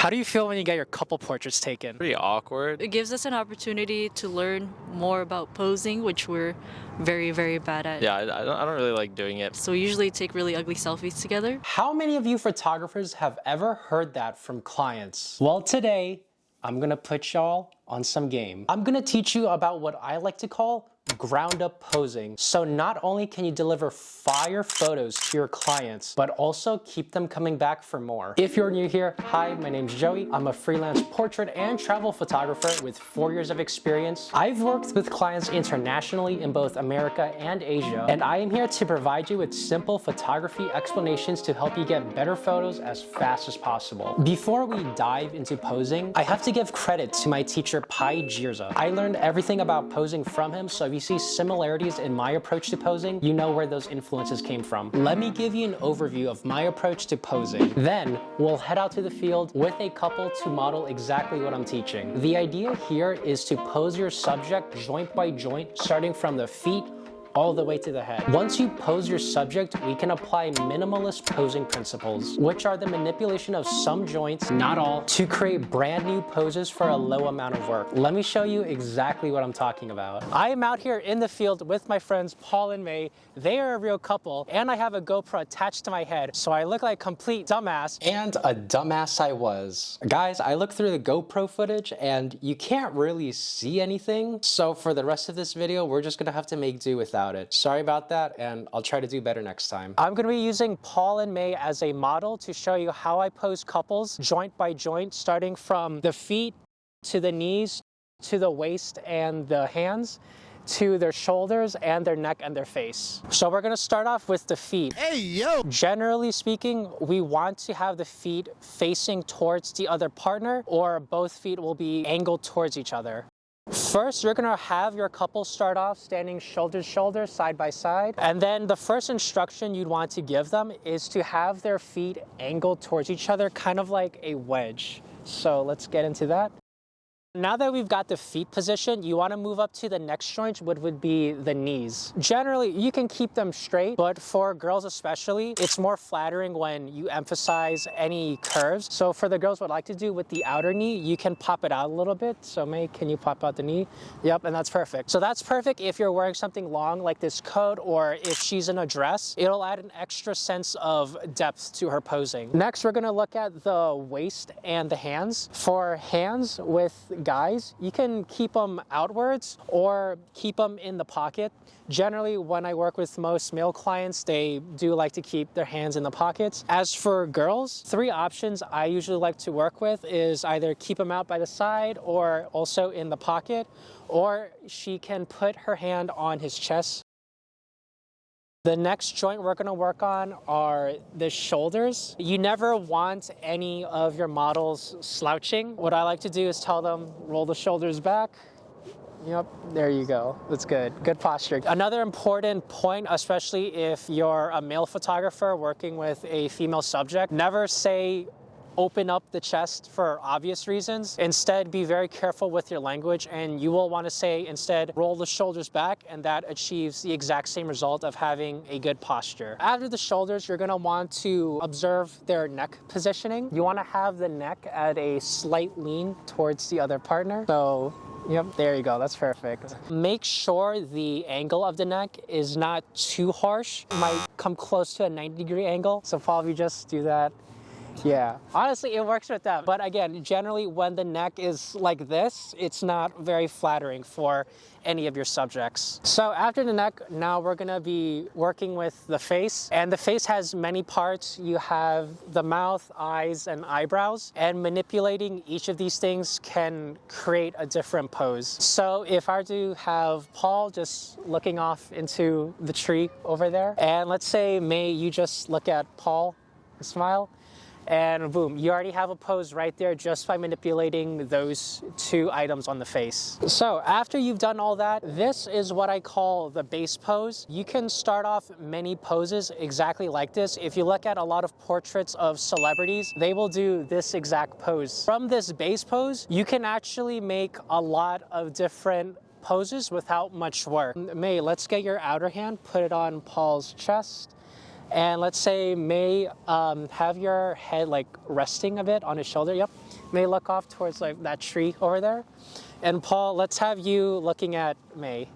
How do you feel when you get your couple portraits taken? Pretty awkward. It gives us an opportunity to learn more about posing, which we're very, very bad at. Yeah, I don't really like doing it. So we usually take really ugly selfies together. How many of you photographers have ever heard that from clients? Well, today, I'm gonna put y'all on some game. I'm gonna teach you about what I like to call ground up posing. So not only can you deliver fire photos to your clients, but also keep them coming back for more. If you're new here, hi, my name's Joey. I'm a freelance portrait and travel photographer with 4 years of experience. I've worked with clients internationally in both America and Asia, and I am here to provide you with simple photography explanations to help you get better photos as fast as possible. Before we dive into posing, I have to give credit to my teacher, Pai Jirza. I learned everything about posing from him, so if you see similarities in my approach to posing, you know where those influences came from. Let me give you an overview of my approach to posing. Then we'll head out to the field with a couple to model exactly what I'm teaching. The idea here is to pose your subject joint by joint, starting from the feet all the way to the head. Once you pose your subject, we can apply minimalist posing principles, which are the manipulation of some joints, not all, to create brand new poses for a low amount of work. Let me show you exactly what I'm talking about. I am out here in the field with my friends Paul and May. They are a real couple, and I have a GoPro attached to my head, so I look like a complete dumbass. And a dumbass I was. Guys, I looked through the GoPro footage, and you can't really see anything, so for the rest of this video, we're just gonna have to make do without it. Sorry about that, and I'll try to do better next time. I'm gonna be using Paul and May as a model to show you how I pose couples joint by joint, starting from the feet to the knees, to the waist and the hands, to their shoulders and their neck and their face. So we're gonna start off with the feet. Hey, yo! Generally speaking, we want to have the feet facing towards the other partner, or both feet will be angled towards each other. First, you're gonna have your couple start off standing shoulder to shoulder, side by side. And then the first instruction you'd want to give them is to have their feet angled towards each other, kind of like a wedge. So let's get into that. Now that we've got the feet positioned, you want to move up to the next joint, which would be the knees. Generally, you can keep them straight, but for girls especially, it's more flattering when you emphasize any curves. So for the girls, what I like to do with the outer knee, you can pop it out a little bit. So May, can you pop out the knee? Yep, and that's perfect. So that's perfect if you're wearing something long like this coat, or if she's in a dress. It'll add an extra sense of depth to her posing. Next, we're gonna look at the waist and the hands. For hands with guys, you can keep them outwards or keep them in the pocket. Generally, when I work with most male clients, they do like to keep their hands in the pockets. As for girls, 3 options I usually like to work with is either keep them out by the side or also in the pocket, or she can put her hand on his chest. The next joint we're gonna work on are the shoulders. You never want any of your models slouching. What I like to do is tell them, roll the shoulders back. Yep, there you go. That's good. Good posture. Another important point, especially if you're a male photographer working with a female subject, never say open up the chest for obvious reasons. Instead, be very careful with your language, and you will want to say instead, roll the shoulders back, and that achieves the exact same result of having a good posture. After the shoulders, you're gonna want to observe their neck positioning. You wanna have the neck at a slight lean towards the other partner. So, yep, there you go, that's perfect. Make sure the angle of the neck is not too harsh. It might come close to a 90-degree angle. So Paul, if you just do that. Yeah, honestly, it works with them. But again, generally when the neck is like this, it's not very flattering for any of your subjects. So after the neck, now we're gonna be working with the face. And the face has many parts. You have the mouth, eyes, and eyebrows. And manipulating each of these things can create a different pose. So if I were to have Paul just looking off into the tree over there, and let's say, May, you just look at Paul and smile, and boom, you already have a pose right there just by manipulating those 2 items on the face. So after you've done all that, this is what I call the base pose. You can start off many poses exactly like this. If you look at a lot of portraits of celebrities, they will do this exact pose. From this base pose, you can actually make a lot of different poses without much work. May, let's get your outer hand, put it on Paul's chest, And let's say May, have your head like resting a bit on his shoulder. Yep. May look off towards like that tree over there. And Paul, let's have you looking at May.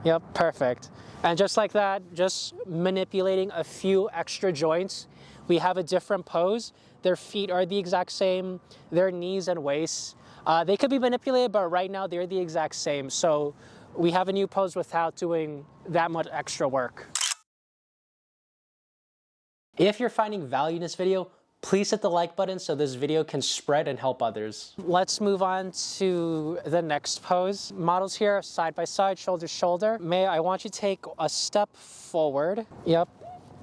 Yep, perfect. And just like that, just manipulating a few extra joints, we have a different pose. Their feet are the exact same, their knees and waists. They could be manipulated, but right now they're the exact same. So we have a new pose without doing that much extra work. If you're finding value in this video, please hit the like button so this video can spread and help others. Let's move on to the next pose. Models here, side by side, shoulder to shoulder. May, I want you to take a step forward. Yep.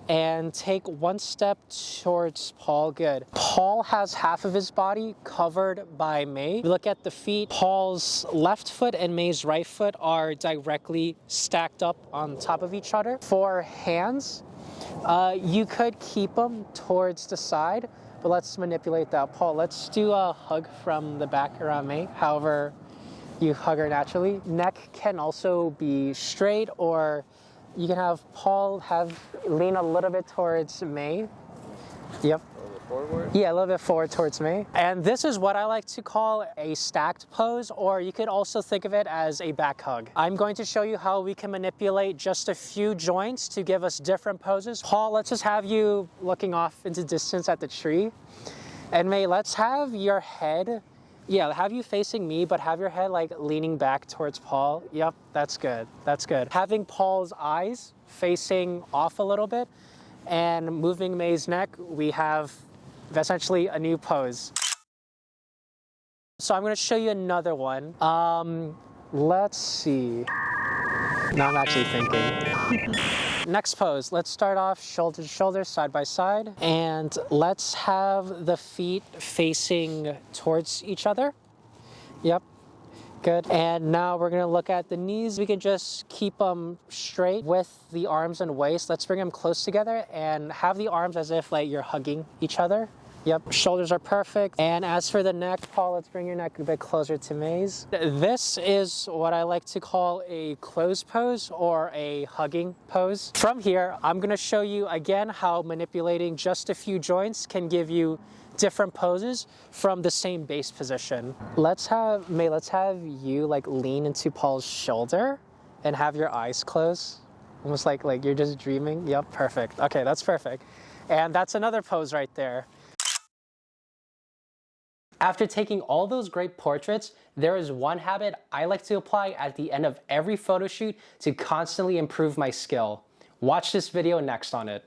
And take one step towards Paul. Good. Paul has half of his body covered by May. Look at the feet. Paul's left foot and May's right foot are directly stacked up on top of each other. For hands, you could keep them towards the side, but let's manipulate that. Paul, let's do a hug from the back around May, however you hug her naturally. Neck can also be straight, or you can have Paul lean a little bit towards May. Yep. Forward? Yeah, a little bit forward towards me. And this is what I like to call a stacked pose, or you could also think of it as a back hug. I'm going to show you how we can manipulate just a few joints to give us different poses. Paul, let's just have you looking off into distance at the tree. And May, let's have your head, have you facing me, but have your head like leaning back towards Paul. Yep, that's good, that's good. Having Paul's eyes facing off a little bit and moving May's neck, we have essentially a new pose. So I'm going to show you another one. Let's see. Now I'm actually thinking. Next pose, let's start off shoulder to shoulder, side by side. And let's have the feet facing towards each other. Yep. Good. And now we're going to look at the knees. We can just keep them straight with the arms and waist. Let's bring them close together and have the arms as if like you're hugging each other. Yep, shoulders are perfect. And as for the neck, Paul, let's bring your neck a bit closer to May's. This is what I like to call a closed pose or a hugging pose. From here, I'm going to show you again how manipulating just a few joints can give you different poses from the same base position. Let's have you like lean into Paul's shoulder and have your eyes closed. Almost like you're just dreaming. Yep, perfect. Okay, that's perfect. And that's another pose right there. After taking all those great portraits, there is one habit I like to apply at the end of every photo shoot to constantly improve my skill. Watch this video next on it.